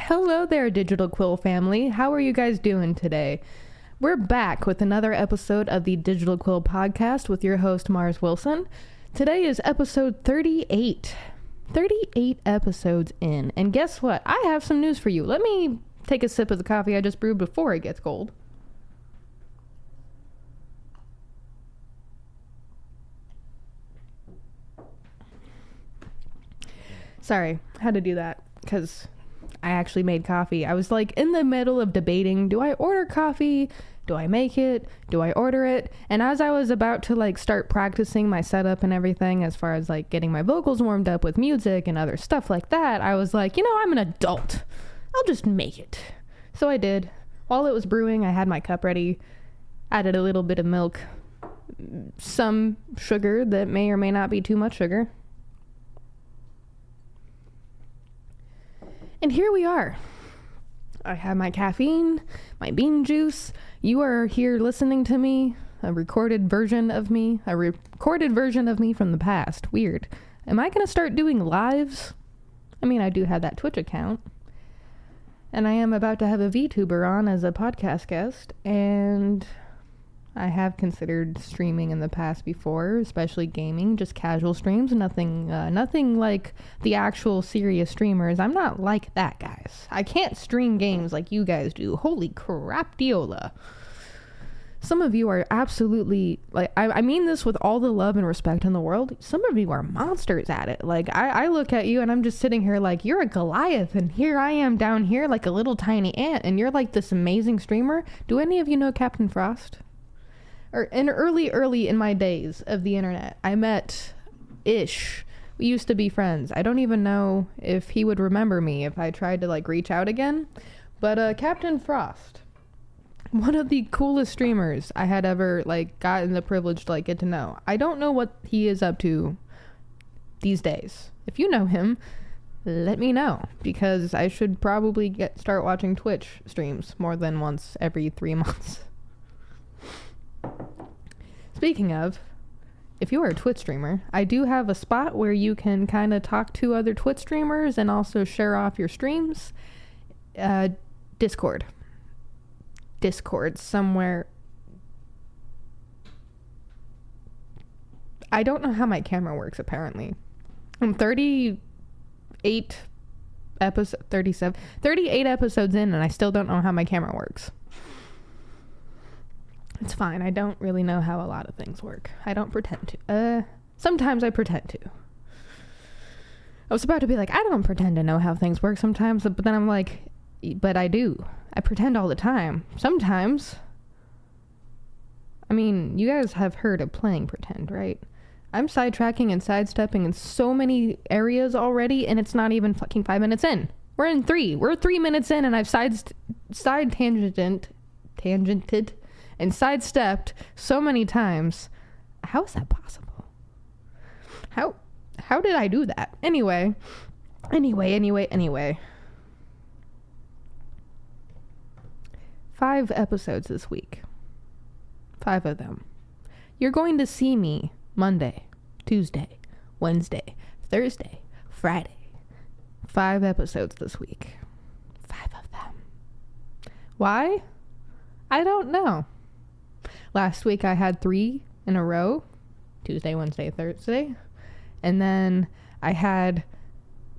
Hello there, Digital Quill family. How are you guys doing today? We're back with another episode of the Digital Quill podcast with your host, Mars Wilson. Today is episode 38. 38 episodes in. And guess what? I have some news for you. Let me take a sip of the coffee I just brewed before it gets cold. Sorry, I had to do that because I actually made coffee. I was like in the middle of debating, do I order coffee? Do I make it? Do I order it? And as I was about to like start practicing my setup and everything, as far as like getting my vocals warmed up with music and other stuff like that, I was like, I'm an adult. I'll just make it. So I did. While it was brewing, I had my cup ready, added a little bit of milk, some sugar that may or may not be too much sugar. And here we are. I have my caffeine, my bean juice. You are here listening to me, a recorded version of me from the past. Weird. Am I going to start doing lives? I mean, I do have that Twitch account. And I am about to have a VTuber on as a podcast guest, and I have considered streaming in the past before, especially gaming, just casual streams, nothing like the actual serious streamers. I'm not like that, guys. I can't stream games like you guys do. Holy crap, Diola. Some of you are absolutely, like, I mean this with all the love and respect in the world. Some of you are monsters at it. Like, I look at you and I'm just sitting here like, you're a Goliath, and here I am down here like a little tiny ant, and you're like this amazing streamer. Do any of you know Captain Frost? Or in early in my days of the internet, I met Ish. We used to be friends. I don't even know if he would remember me if I tried to like reach out again. But Captain Frost, one of the coolest streamers I had ever like gotten the privilege to like get to know. I don't know what he is up to these days. If you know him, let me know, because I should probably start watching Twitch streams more than once every 3 months. Speaking of, if you are a Twitch streamer, I do have a spot where you can kind of talk to other Twitch streamers and also share off your streams. Discord somewhere. I don't know how my camera works, apparently. I'm 38 episodes in, and I still don't know how my camera works. It's fine. I don't really know how a lot of things work. I don't pretend to. Sometimes I pretend to. I was about to be like, I don't pretend to know how things work sometimes, but then I'm like, but I do. I pretend all the time. Sometimes. I mean, you guys have heard of playing pretend, right? I'm sidetracking and sidestepping in so many areas already, and it's not even fucking 5 minutes in. We're in 3. We're 3 minutes in, and I've side tangented and sidestepped so many times. How is that possible? How did I do that? Anyway. 5 episodes this week. 5 of them. You're going to see me Monday, Tuesday, Wednesday, Thursday, Friday. 5 episodes this week. 5 of them. Why? I don't know. Last week I had 3 in a row. Tuesday, Wednesday, Thursday. And then I had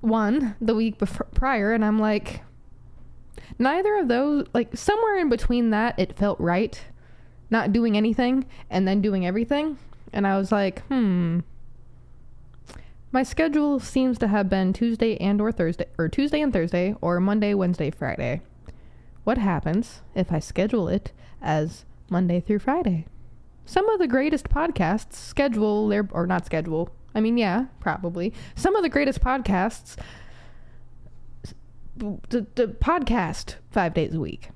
1 the week prior, and I'm like, neither of those, like somewhere in between that, it felt right. Not doing anything and then doing everything. And I was like, my schedule seems to have been Tuesday and Thursday, or Monday, Wednesday, Friday. What happens if I schedule it as Monday through Friday? Some of the greatest podcasts probably. Some of the greatest podcasts the podcast 5 days a week.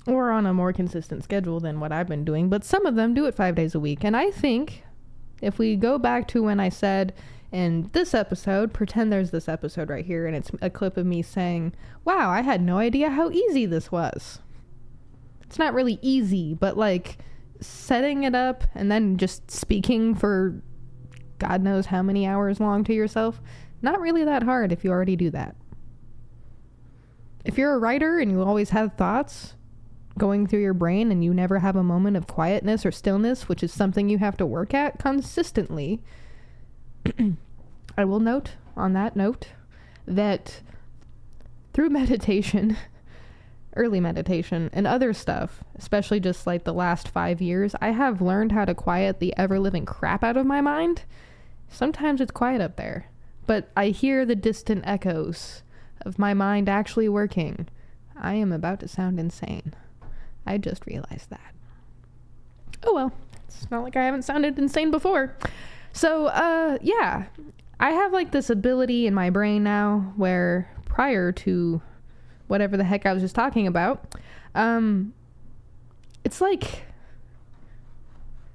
Or on a more consistent schedule than what I've been doing, but some of them do it 5 days a week. And I think if we go back to when I said in this episode, pretend there's this episode right here, and it's a clip of me saying, wow, I had no idea how easy this was. It's not really easy, but like setting it up and then just speaking for God knows how many hours long to yourself, not really that hard if you already do that. if you're a writer and you always have thoughts going through your brain and you never have a moment of quietness or stillness, which is something you have to work at consistently, I will note on that note that through meditation, early meditation, and other stuff, especially just like the last 5 years, I have learned how to quiet the ever-living crap out of my mind. Sometimes it's quiet up there, but I hear the distant echoes of my mind actually working. I am about to sound insane. I just realized that. Oh well, it's not like I haven't sounded insane before. So, yeah, I have like this ability in my brain now where prior to whatever the heck I was just talking about, it's like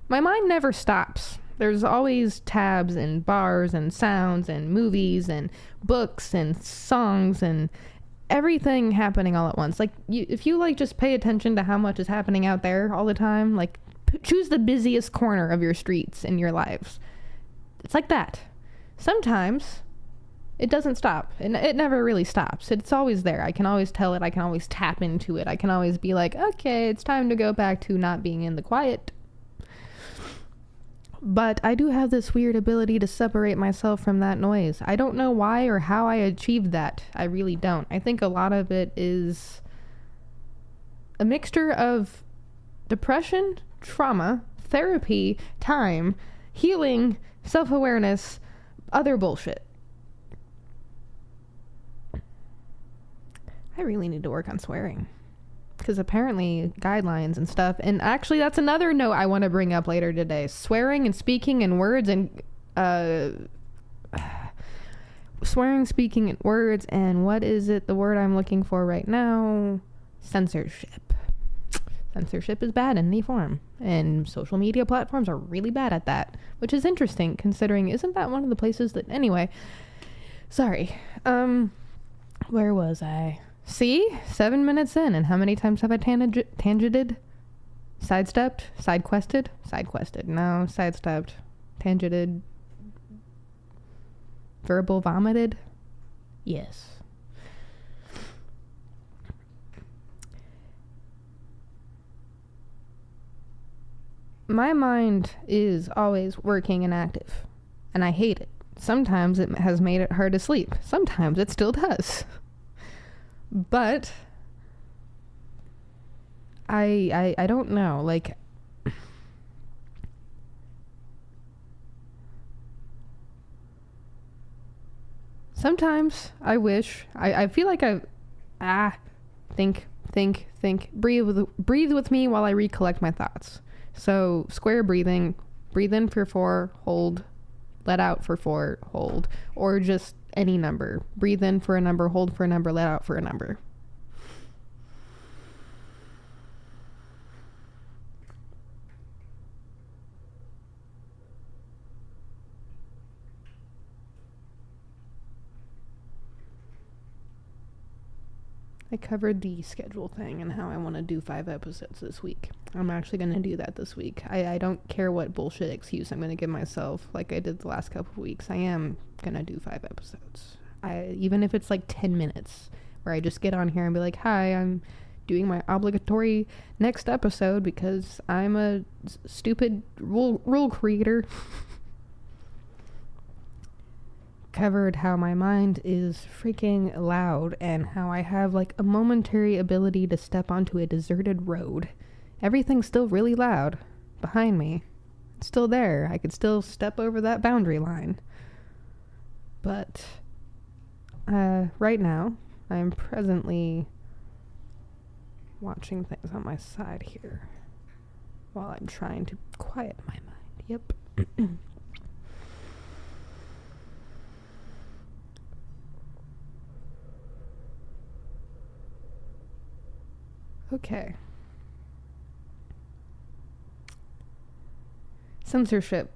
my mind never stops. There's always tabs and bars and sounds and movies and books and songs and everything happening all at once. Like, if you like just pay attention to how much is happening out there all the time, like choose the busiest corner of your streets in your lives. It's like that. Sometimes it doesn't stop, and it never really stops. It's always there. I can always tell it. I can always tap into it. I can always be like, okay, it's time to go back to not being in the quiet. But I do have this weird ability to separate myself from that noise. I don't know why or how I achieved that. I really don't. I think a lot of it is a mixture of depression, trauma, therapy, time, healing, self-awareness, other bullshit. I really need to work on swearing. Because apparently guidelines and stuff, and actually that's another note I want to bring up later today. Swearing and speaking in words and swearing, speaking in words, and what is it, the word I'm looking for right now? Censorship. Censorship is bad in any form, and social media platforms are really bad at that, which is interesting considering, isn't that one of the places that, anyway, sorry, where was I? See? 7 minutes in, and how many times have I tangented? Sidestepped? Sidequested. No, sidestepped. Tangented. Verbal vomited? Yes. My mind is always working and active, and I hate it. Sometimes it has made it hard to sleep. Sometimes it still does. But I don't know, like, sometimes I wish, I feel like think, breathe with me while I recollect my thoughts. So square breathing, breathe in for 4, hold, let out for 4, hold, or just any number. Breathe in for a number, hold for a number, let out for a number. I covered the schedule thing and how I want to do 5 episodes this week. I'm actually going to do that this week. I don't care what bullshit excuse I'm going to give myself like I did the last couple of weeks. I am going to do 5 episodes. Even if it's like 10 minutes where I just get on here and be like, hi, I'm doing my obligatory next episode because I'm a stupid rule creator. Covered how my mind is freaking loud and how I have like a momentary ability to step onto a deserted road. Everything's still really loud behind me. It's still there. I could still step over that boundary line. But right now, I'm presently watching things on my side here while I'm trying to quiet my mind. Yep. Okay. Censorship.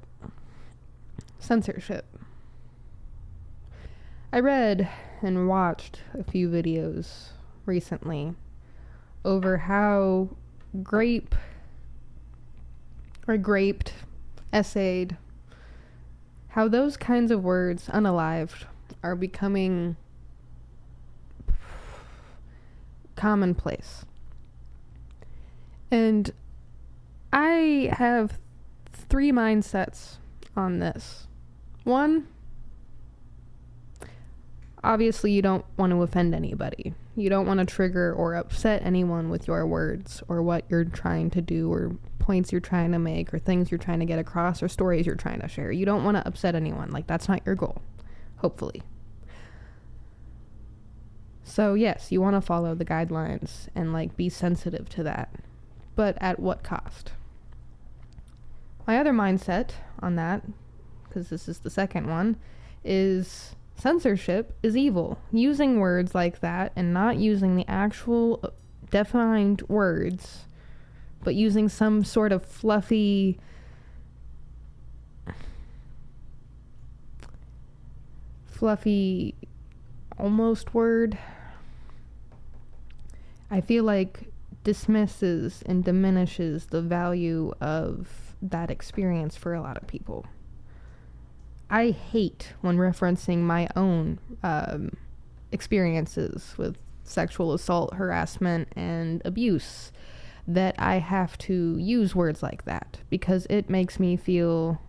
I read and watched a few videos recently over how graped, essayed, how those kinds of words, unalived, are becoming commonplace. And I have 3 mindsets on this. 1, obviously you don't want to offend anybody. You don't want to trigger or upset anyone with your words or what you're trying to do or points you're trying to make or things you're trying to get across or stories you're trying to share. You don't want to upset anyone. Like, that's not your goal, hopefully. So yes, you want to follow the guidelines and like be sensitive to that, but at what cost? My other mindset on that, because this is the second one, is censorship is evil. Using words like that and not using the actual defined words, but using some sort of fluffy almost word, I feel like dismisses and diminishes the value of that experience for a lot of people. I hate when referencing my own experiences with sexual assault, harassment, and abuse that I have to use words like that because it makes me feel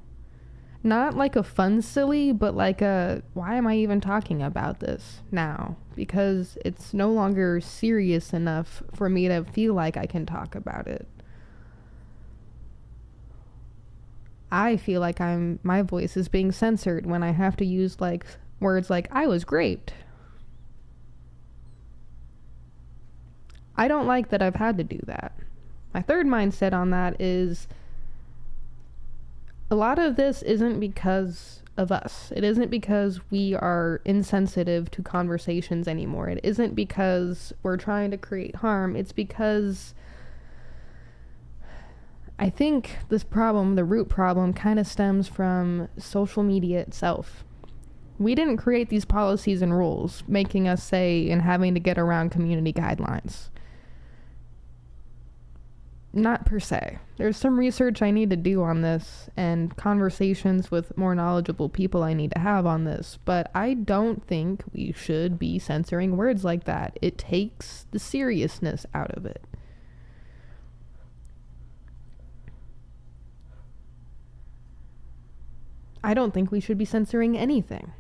not like a fun silly, but like a, why am I even talking about this now? Because it's no longer serious enough for me to feel like I can talk about it. I feel like my voice is being censored when I have to use like words like I was raped. I don't like that I've had to do that. My third mindset on that is a lot of this isn't because of us. It isn't because we are insensitive to conversations anymore. It isn't because we're trying to create harm. It's because I think this problem, the root problem, kind of stems from social media itself. We didn't create these policies and rules, making us say and having to get around community guidelines. Not per se. There's some research I need to do on this and conversations with more knowledgeable people I need to have on this, but I don't think we should be censoring words like that. It takes the seriousness out of it. I don't think we should be censoring anything.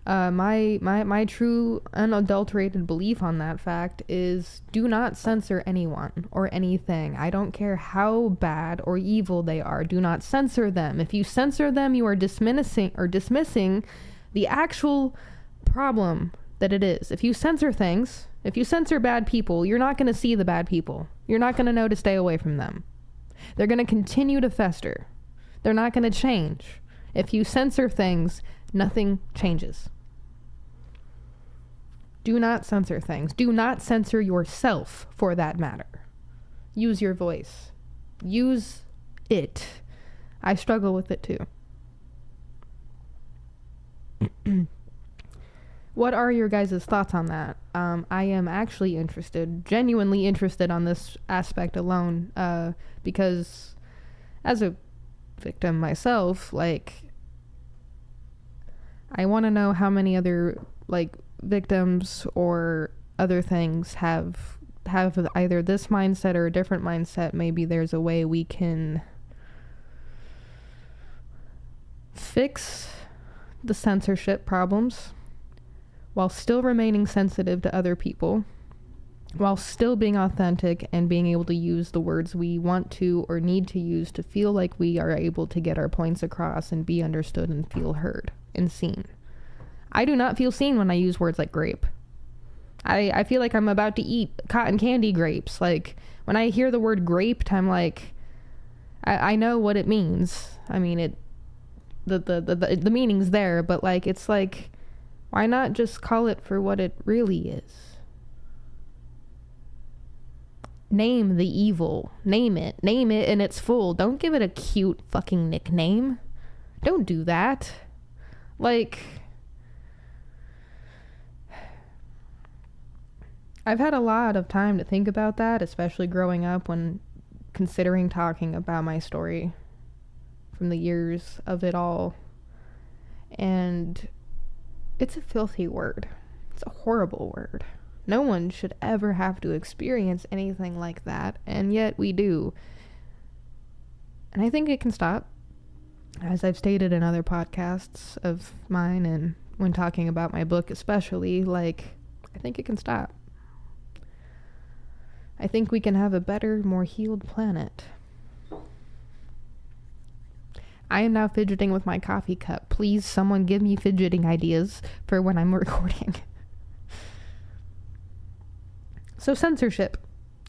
My true unadulterated belief on that fact is do not censor anyone or anything. I don't care how bad or evil they are. Do not censor them. If you censor them, you are dismissing the actual problem that it is. If you censor things, if you censor bad people, you're not going to see the bad people. You're not going to know to stay away from them. They're going to continue to fester. They're not going to change. If you censor things, nothing changes. Do not censor things. Do not censor yourself, for that matter. Use your voice. Use it. I struggle with it too. What are your guys' thoughts on that? I am actually genuinely interested on this aspect alone, because as a victim myself, like, I want to know how many other like victims or other things have either this mindset or a different mindset. Maybe there's a way we can fix the censorship problems while still remaining sensitive to other people, while still being authentic and being able to use the words we want to or need to use to feel like we are able to get our points across and be understood and feel heard and seen. I do not feel seen when I use words like grape. I feel like I'm about to eat cotton candy grapes. Like, when I hear the word graped, I'm like, I know what it means. I mean, the meaning's there, but like, it's like, why not just call it for what it really is? Name the evil. Name it in its full. Don't give it a cute fucking nickname. Don't do that. Like, I've had a lot of time to think about that, especially growing up when considering talking about my story from the years of it all. And it's a filthy word. It's a horrible word. No one should ever have to experience anything like that, and yet we do. And I think it can stop. As I've stated in other podcasts of mine, and when talking about my book especially, like, I think it can stop. I think we can have a better, more healed planet. I am now fidgeting with my coffee cup. Please, someone give me fidgeting ideas for when I'm recording. So censorship,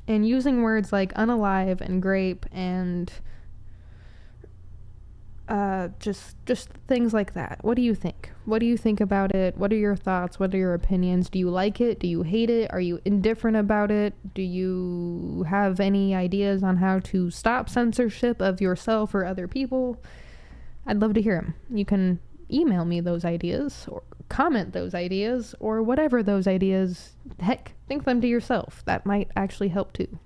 and using words like unalive and grape and just things like that. What do you think? What do you think about it? What are your thoughts? What are your opinions? Do you like it? Do you hate it? Are you indifferent about it? Do you have any ideas on how to stop censorship of yourself or other people? I'd love to hear them. You can email me those ideas or comment those ideas or whatever those ideas. Heck, think them to yourself. That might actually help too,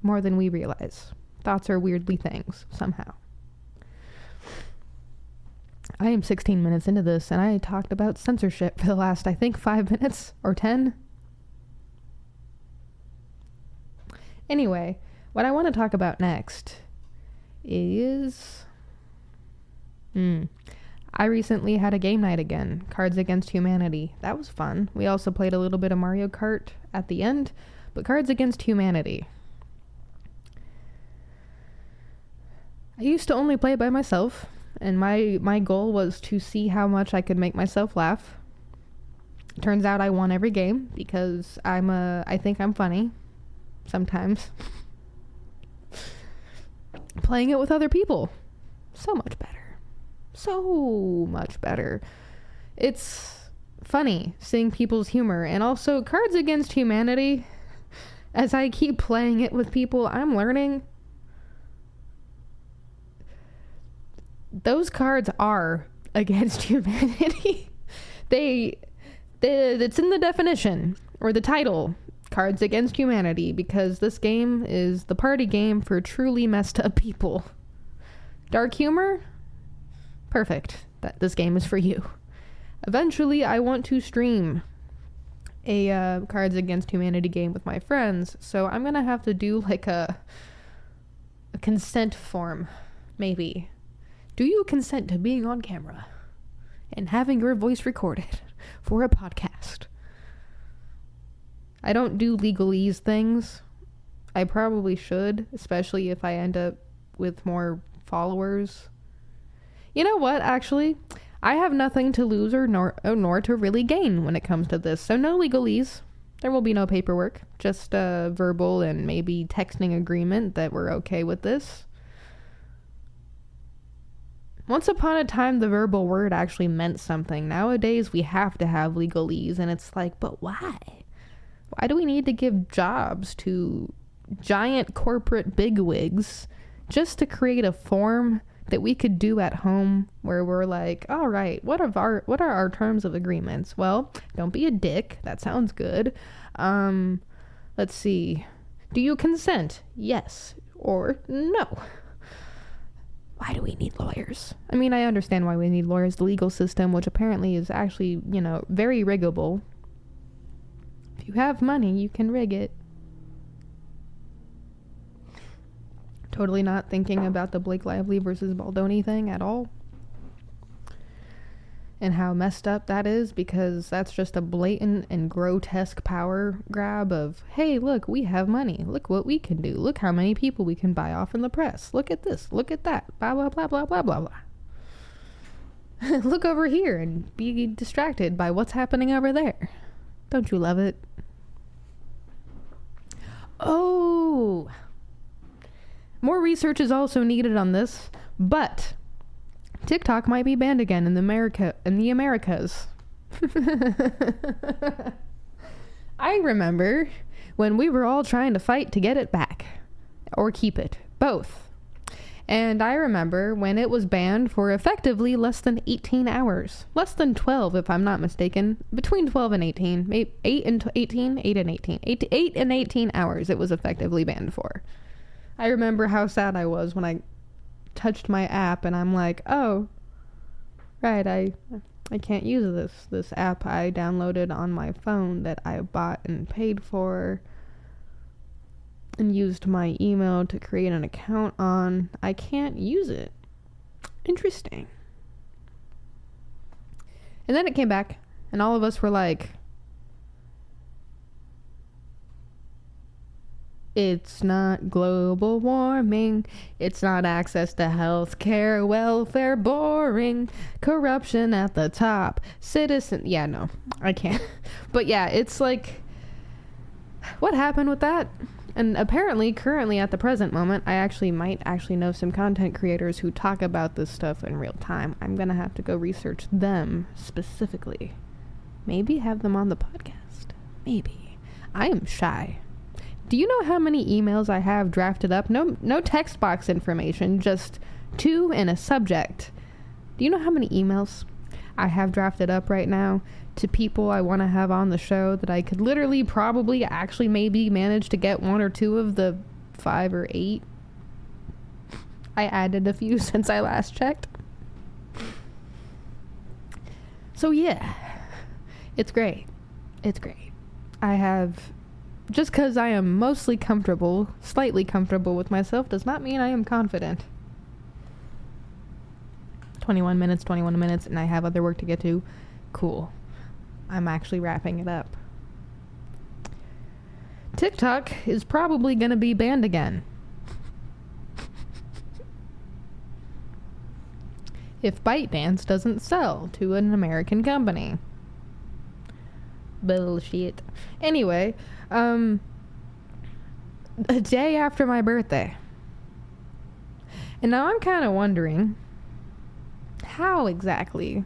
more than we realize. Thoughts are weirdly things somehow. I am 16 minutes into this, and I talked about censorship for the last, I think, 5 minutes or 10. Anyway, what I want to talk about next is... I recently had a game night again, Cards Against Humanity. That was fun. We also played a little bit of Mario Kart at the end, but Cards Against Humanity. I used to only play by myself, and my goal was to see how much I could make myself laugh. Turns out I won every game because I think I'm funny sometimes. Playing it with other people, so much better. So much better. It's funny seeing people's humor, and also Cards Against Humanity. As I keep playing it with people, I'm learning those cards are against humanity. It's in the definition or the title, Cards Against Humanity, because this game is the party game for truly messed up people. Dark humor? Perfect. This game is for you. Eventually, I want to stream a Cards Against Humanity game with my friends, so I'm gonna have to do like a consent form, maybe. Do you consent to being on camera and having your voice recorded for a podcast? I don't do legalese things. I probably should, especially if I end up with more followers. You know what, actually? I have nothing to lose or nor to really gain when it comes to this, so no legalese. There will be no paperwork, just a verbal and maybe texting agreement that we're okay with this. Once upon a time, the verbal word actually meant something. Nowadays, we have to have legalese, and it's like, but why? Why do we need to give jobs to giant corporate bigwigs just to create a form that we could do at home where we're like, all right, what are our terms of agreements? Well, don't be a dick. That sounds good. Let's see. Do you consent? Yes or no? Why do we need lawyers? I mean, I understand why we need lawyers. The legal system, which apparently is actually, very riggable. If you have money, you can rig it. Totally not thinking about the Blake Lively versus Baldoni thing at all. And how messed up that is, because that's just a blatant and grotesque power grab of, hey, look, we have money. Look what we can do. Look how many people we can buy off in the press. Look at this. Look at that. Blah, blah, blah, blah, blah, blah, blah. Look over here and be distracted by what's happening over there. Don't you love it? Oh, more research is also needed on this, but TikTok might be banned again in the Americas. I remember when we were all trying to fight to get it back or keep it, both. And I remember when it was banned for effectively less than 18 hours. Less than 12, if I'm not mistaken. Between 12 and 18. Maybe 8 and 18? 8 and 18. 8 and 18 hours it was effectively banned for. I remember how sad I was when I touched my app and I'm like, oh, right, I can't use this app I downloaded on my phone that I bought and paid for and used my email to create an account on. I can't use it. Interesting. And then it came back, and all of us were like, it's not global warming, it's not access to health care, welfare boring, corruption at the top, citizen. Yeah, no, I can't. But yeah, it's like, what happened with that? And apparently, currently at the present moment, I might know some content creators who talk about this stuff in real time. I'm gonna have to go research them specifically. Maybe have them on the podcast. Maybe. I am shy. Do you know how many emails I have drafted up? No text box information, just 2 and a subject. Do you know how many emails I have drafted up right now to people I want to have on the show that I could literally probably actually maybe manage to get 1 or 2 of the 5 or 8? I added a few since I last checked. So yeah, it's great. It's great. I have... Just because I am mostly comfortable, slightly comfortable with myself, does not mean I am confident. 21 minutes, and I have other work to get to. Cool. I'm actually wrapping it up. TikTok is probably going to be banned again. If ByteDance doesn't sell to an American company. Bullshit. Anyway, a day after my birthday. And now I'm kind of wondering how exactly...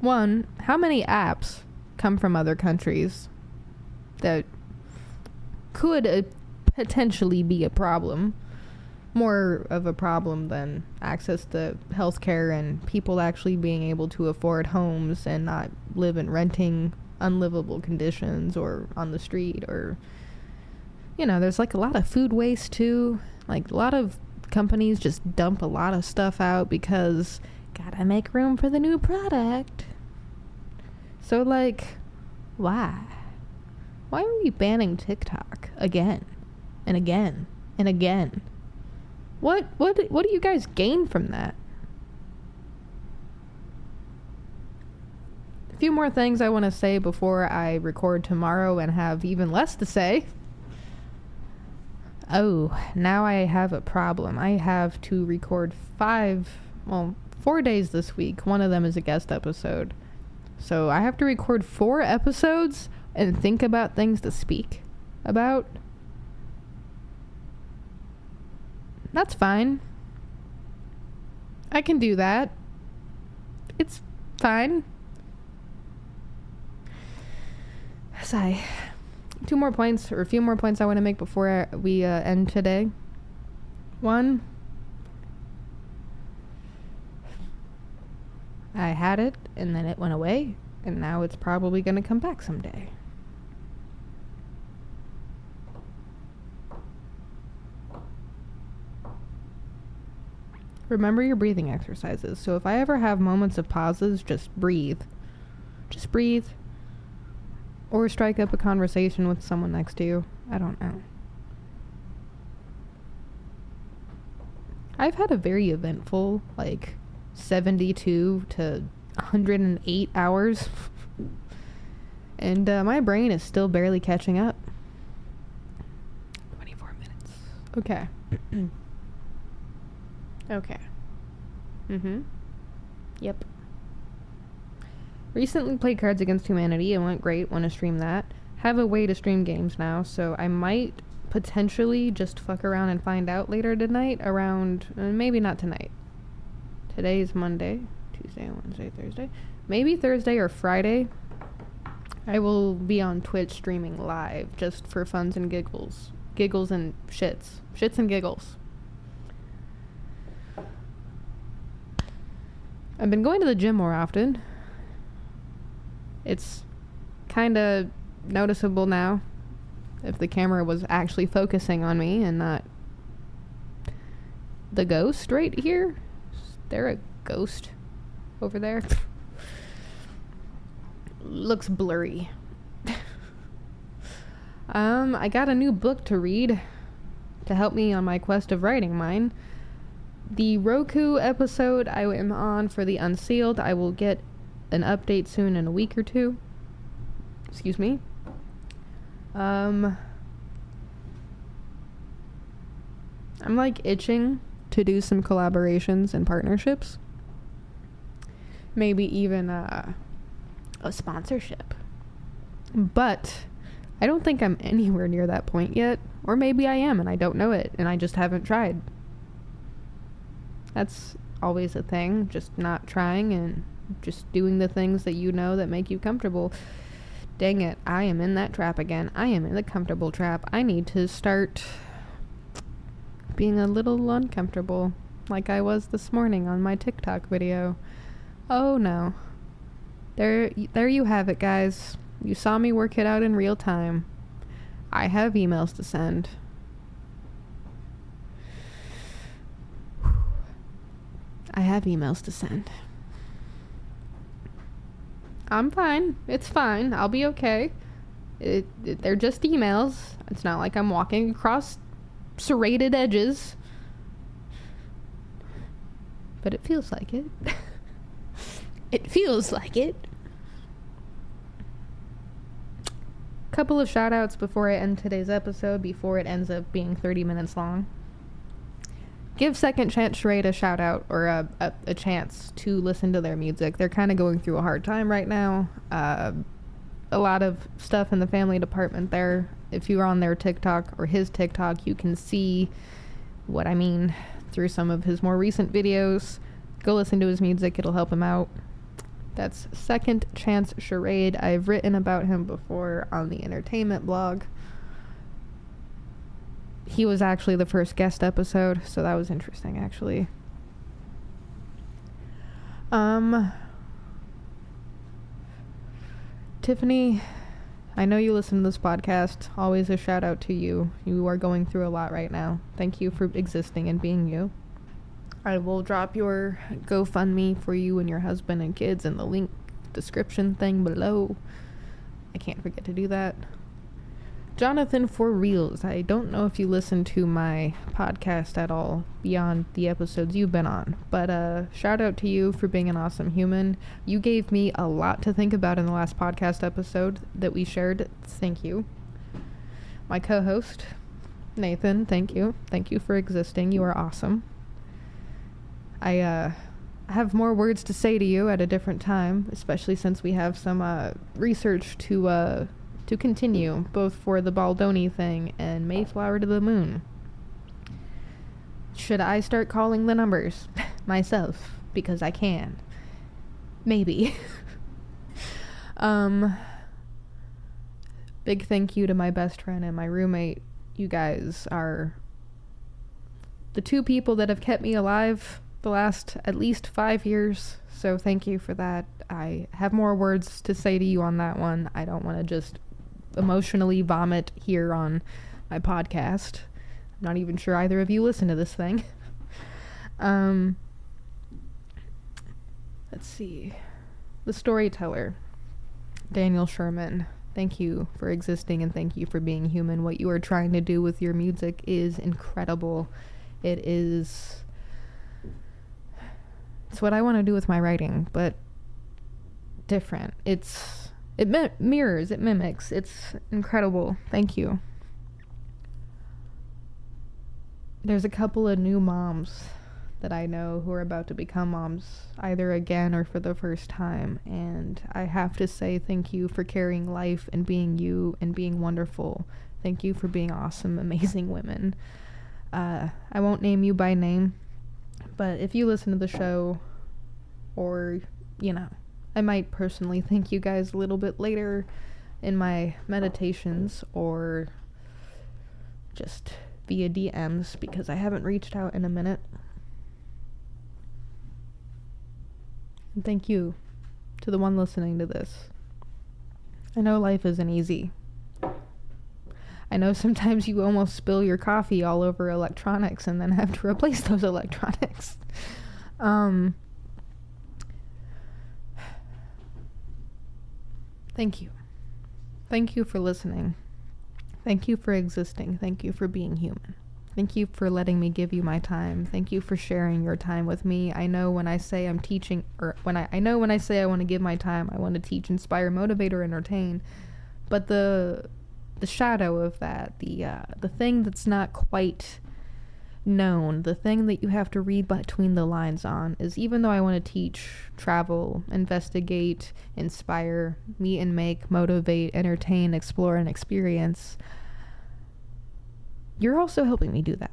One, how many apps come from other countries that could potentially be a problem? More of a problem than access to healthcare and people actually being able to afford homes and not live in renting unlivable conditions or on the street, or, you know, there's like a lot of food waste too. Like a lot of companies just dump a lot of stuff out because gotta make room for the new product. So like, why are we banning TikTok again and again and again? What do you guys gain from that? A few more things I want to say before I record tomorrow and have even less to say. Oh, now I have a problem. I have to record 4 days this week. One of them is a guest episode. So I have to record 4 episodes and think about things to speak about. That's fine. I can do that. It's fine. Sigh. A few more points I want to make before we end today. 1, I had it and then it went away, and now it's probably going to come back someday. Remember your breathing exercises. So if I ever have moments of pauses, just breathe. Just breathe. Or strike up a conversation with someone next to you. I don't know. I've had a very eventful, 72 to 108 hours. And my brain is still barely catching up. 24 minutes. Okay. Okay. Yep. Recently played Cards Against Humanity. It went great. Want to stream that. Have a way to stream games now, so I might potentially just fuck around and find out later tonight around... maybe not tonight. Today's Monday. Tuesday, Wednesday, Thursday. Maybe Thursday or Friday. I will be on Twitch streaming live just for funs and giggles. Giggles and shits. Shits and giggles. I've been going to the gym more often. It's kind of noticeable now if the camera was actually focusing on me and not the ghost right here. Is there a ghost over there? looks blurry. I got a new book to read to help me on my quest of writing mine. The Roku episode I am on for The Unsealed, I will get an update soon in a week or two. Excuse me. I'm like itching to do some collaborations and partnerships. Maybe even a sponsorship. But I don't think I'm anywhere near that point yet. Or maybe I am and I don't know it and I just haven't tried. That's always a thing, just not trying and just doing the things that you know that make you comfortable. Dang it, I am in that trap again. I am in the comfortable trap. I need to start being a little uncomfortable, like I was this morning on my TikTok video. Oh no. There you have it, guys. You saw me work it out in real time. I have emails to send. I have emails to send. I'm fine. It's fine. I'll be okay. They're just emails. It's not like I'm walking across serrated edges. But it feels like it. It feels like it. Couple of shout outs before I end today's episode, before it ends up being 30 minutes long. Give Second Chance Charade a shout out, or a chance to listen to their music. They're kind of going through a hard time right now. A lot of stuff in the family department there. If you're on their TikTok or his TikTok, you can see what I mean through some of his more recent videos. Go listen to his music, it'll help him out. That's Second Chance Charade. I've written about him before on the entertainment blog. He was actually the first guest episode, so that was interesting, actually. Tiffany, I know you listen to this podcast. Always a shout out to you. You are going through a lot right now. Thank you for existing and being you. I will drop your GoFundMe for you and your husband and kids in the link description thing below. I can't forget to do that. Jonathan for Reels. I don't know if you listen to my podcast at all beyond the episodes you've been on, but shout out to you for being an awesome human. You gave me a lot to think about in the last podcast episode that we shared. Thank you. My co-host, Nathan, thank you. Thank you for existing. You are awesome. I have more words to say to you at a different time, especially since we have some research to continue, both for the Baldoni thing and Mayflower to the Moon. Should I start calling the numbers myself? Because I can. Maybe. Big thank you to my best friend and my roommate. You guys are the two people that have kept me alive the last at least 5 years, so thank you for that. I have more words to say to you on that one. I don't want to just emotionally vomit here on my podcast. I'm not even sure either of you listen to this thing. Let's see. The Storyteller, Daniel Sherman. Thank you for existing and thank you for being human. What you are trying to do with your music is incredible. It's what I want to do with my writing, but different. It mirrors, it mimics. It's incredible. Thank you. There's a couple of new moms that I know who are about to become moms, either again or for the first time, and I have to say thank you for carrying life and being you and being wonderful. Thank you for being awesome, amazing women. I won't name you by name, but if you listen to the show, or, I might personally thank you guys a little bit later in my meditations, or just via DMs, because I haven't reached out in a minute. And thank you to the one listening to this. I know life isn't easy. I know sometimes you almost spill your coffee all over electronics and then have to replace those electronics. Thank you. Thank you for listening. Thank you for existing. Thank you for being human. Thank you for letting me give you my time. Thank you for sharing your time with me. I know when I say I'm teaching, or I know when I say I want to give my time, I want to teach, inspire, motivate, or entertain. But the shadow of that, the thing that's not quite known, the thing that you have to read between the lines on, is even though I want to teach, travel, investigate, inspire, meet and make, motivate, entertain, explore, and experience, you're also helping me do that.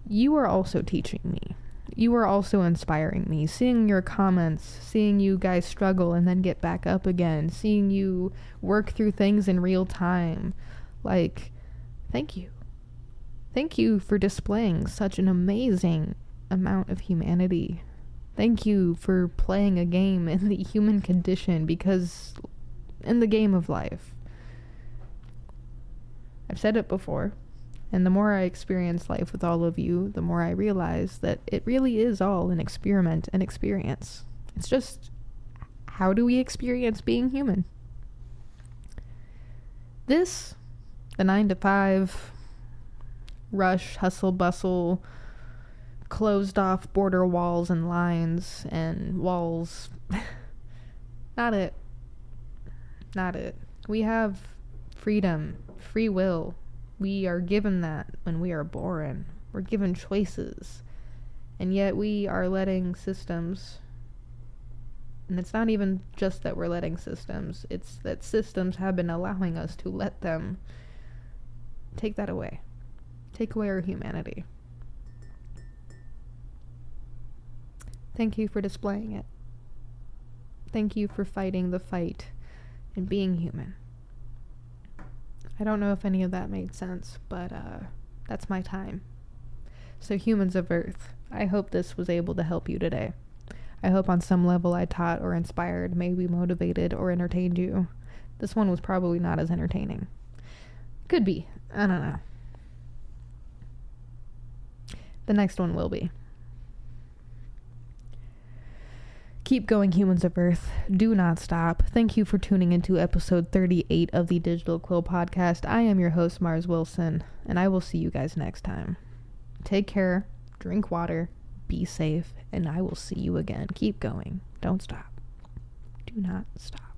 You are also teaching me. You are also inspiring me. Seeing your comments, seeing you guys struggle and then get back up again, seeing you work through things in real time. Like, thank you. Thank you for displaying such an amazing amount of humanity. Thank you for playing a game in the human condition, because in the game of life, I've said it before, and the more I experience life with all of you, the more I realize that it really is all an experiment and experience. It's just, how do we experience being human? This, the 9-to-5, rush, hustle, bustle, closed off border walls and lines and walls. Not it. Not it. We have freedom, free will. We are given that when we are born. We're given choices. And yet we are letting systems, and it's not even just that we're letting systems, it's that systems have been allowing us to let them take that away. Take away our humanity. Thank you for displaying it. Thank you for fighting the fight and being human. I don't know if any of that made sense, but that's my time. So humans of Earth, I hope this was able to help you today. I hope on some level I taught or inspired, maybe motivated or entertained you. This one was probably not as entertaining. Could be. I don't know. The next one will be. Keep going, humans of Earth. Do not stop. Thank you for tuning into episode 38 of the Digital Quill Podcast. I am your host, Mars Wilson, and I will see you guys next time. Take care, drink water, be safe, and I will see you again. Keep going. Don't stop. Do not stop.